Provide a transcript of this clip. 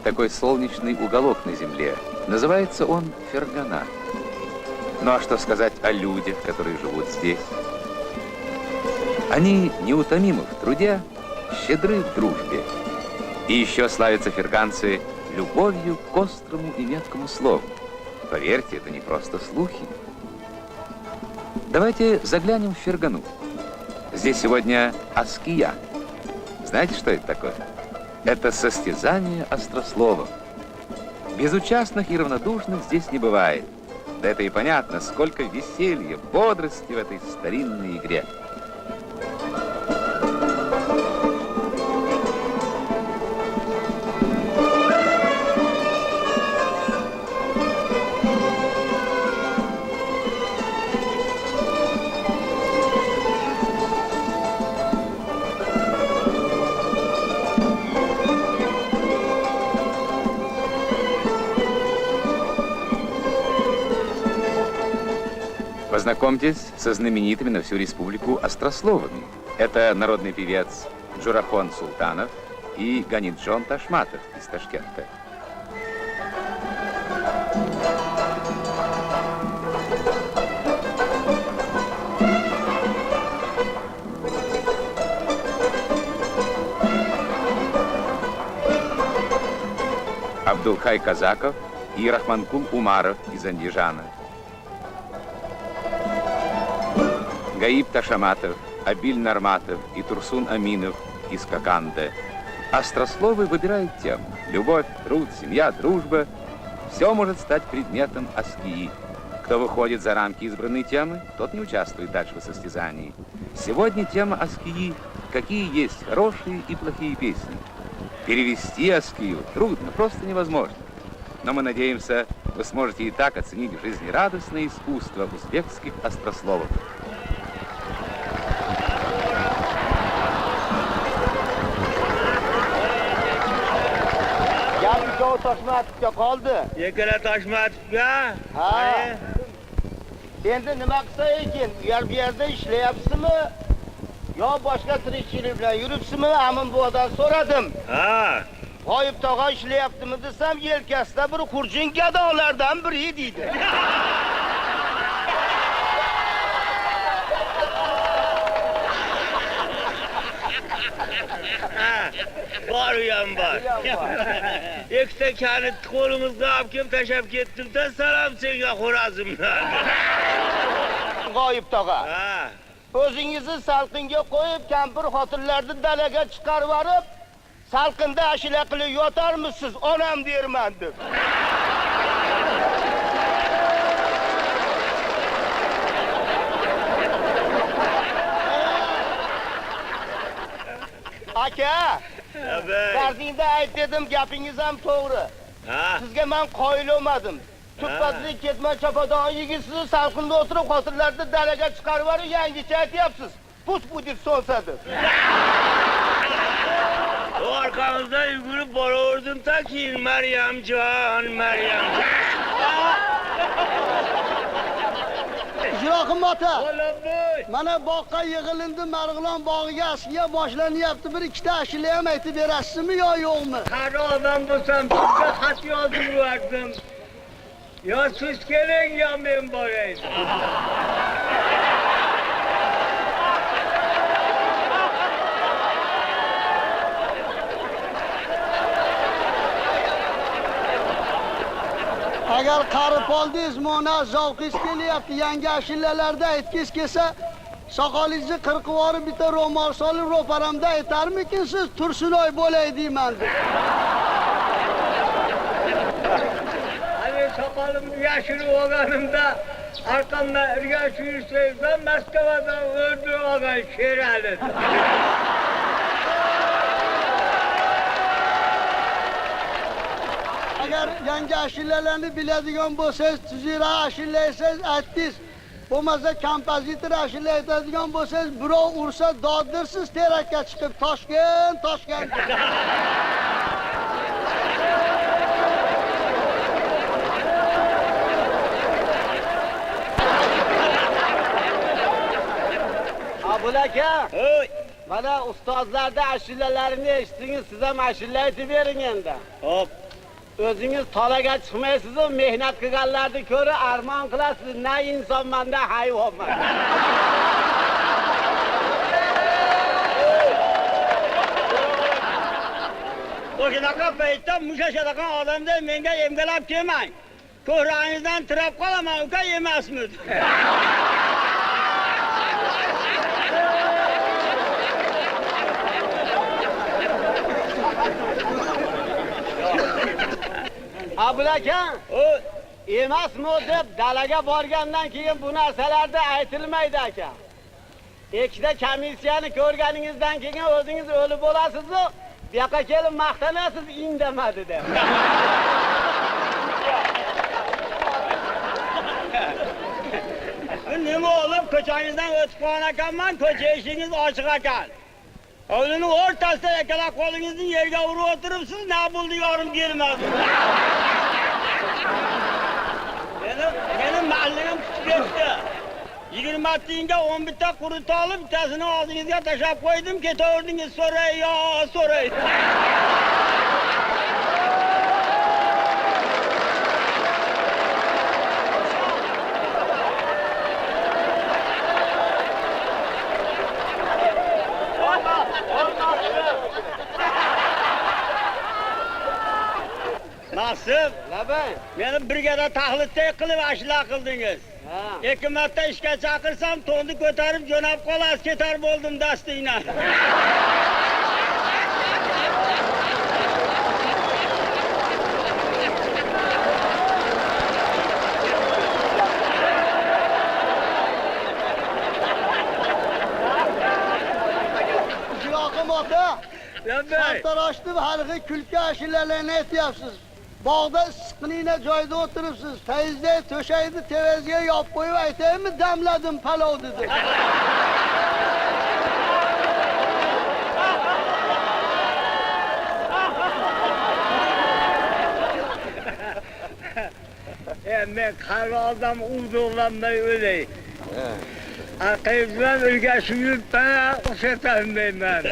такой солнечный уголок на земле. Называется он Фергана. Ну а что сказать о людях, которые живут здесь? Они неутомимы в труде, щедры в дружбе. И еще славятся ферганцы любовью к острому и меткому слову. Поверьте, это не просто слухи. Давайте заглянем в Фергану. Здесь сегодня аския. Знаете, что это такое? Это состязание острословов. Безучастных и равнодушных здесь не бывает. Да это и понятно, сколько веселья, бодрости в этой старинной игре. Познакомьтесь со знаменитыми на всю республику острословами. Это народный певец Джурахон Султанов и Ганиджон Ташматов из Ташкента. Абдулхай Казаков и Рахманкул Умаров из Андижана. Гаиб Ташаматов, Абиль Нарматов и Турсун Аминов из Коканды. Острословы выбирают тему. Любовь, труд, семья, дружба. Все может стать предметом аскии. Кто выходит за рамки избранной темы, тот не участвует дальше в состязании. Сегодня тема аскии – какие есть хорошие и плохие песни. Перевести аскию трудно, просто невозможно. Но мы надеемся, вы сможете и так оценить жизнерадостное искусство узбекских острословов. Toshmatovga qoldi. Ikkala Toshmatovga? Ha. Endi nima qilsa ekan? Bu yerda ishlayapsizmi? Yo boshqa tirikchilik bilan yuribsizmi? Amin buvadan so'radim. Ha. G'oyib tog'a ishlayaptimi desam, yelkasida bir xurjin gadolardan biri deydi. Boruyam bor. Ikkita kanitni qo'limizga olib kelib tashab ketdim-da, salom senga xo'razimlar. G'oyib tog'a. O'zingizni salqinga qo'yib, kampir xotinlarni dalaga chiqarib yorib, salqinda ashula qilib yotarmisiz, onam derman deb. Aka, dardingda ayt dedim, gapingiz ham to'g'ri. Sizga men qoyil olmadim. Tuppatlik ketma chapadon yigitsiz salqinda o'tirib xotinlarni dalaga chiqarib yorib, yangicha aytyapsiz. Pus bu deb so'nsadi. Orqamizda yugurib boraverdim-da, keyin Maryamjon. Jiroqim ota. Mana boqqa yig'ilindi, Marg'ilon bog'iga askiya boshlanyapti. Bir ikkita ashula ham aytib berasizmi yo yo'qmi? Qani odam bo'lsam, sizga xat yozib yubordim. Yo siz keling, yo men boray. Agar qarib oldingiz, mana zavqingiz kelyapti, yangi ashulalarda aytgingiz kelsa, soqolingizni qirqib yorib, bitta ro'mol solib ro'paramda aytarmikinsiz, Tursunoy bo'lay deyman deb. Hani soqolimni yashirib olganimda, orqamdan ergashib yursayman, Moskvadan o'ldirib olgan Sherali. Agar yangi ashulalarni biladigan bo'lsangiz, tuzira ashullaysiz, aytdingiz. Bo'lmasa kompozitor ashula aytadigan bo'lsangiz, birov ursa doddirsiz terakka chiqib, Toshkent. Abul aka. Mana ustozlarda ashulalarini eshitdingiz, siz ham ashula aytib bering endi. Hop. O'zingiz talaga chiqmaysiz, mehnat qilganlarni ko'ra armon qilasiz. Na insonman-da, hayvonman. O'shanaqa paytda mushashadagan odamday menga emgalab kelmang. Ko'hrangizdan tirab qolaman, uka emasmiz. Abulakan, o emasmi deb dalaga borgandan keyin bu narsalarda aytilmaydi aka. Ikkita komissiyani ko'rganingizdan keyin o'zingiz o'lib bo'lasiz-ku, bu yoqqa kelib maqtanasiz indamadi deb. Nima olib ko'changizdan o'tib qolgan ekanman, ko'cha eshigingiz ochiq ekan. Hovlining o'rtasida ikkala qo'lingizni yerga urib o'tiribsiz, na bo'ldi yorim kelmadi. Meni malligim kutib ketdi. 20 tiyinga 11 ta qurut olib, bittasini og'zingizga tashlab qo'ydim, ketaverdingiz, so'ray yo, so'ray. Nasib, meni brigada tahlidday qilib ashla qildingiz. 2 marta ishga chaqirsam, to'nni ko'tarib jo'nab qolasiz, ketar bo'ldim dastingdan. Jiroqim ota, sartaroshni haligi kulka ashulalarni aytyapsiz. Bog'da issiqlikni joyda o'tiribsiz. Tayizday to'shakni tevazga yopib qo'yib aytaymi, damladim palov dedi. Men qarg'a odam urdo'g'lanmay o'lay. Aqayib bilan o'rgashib yuribman, o'xshatanmayman.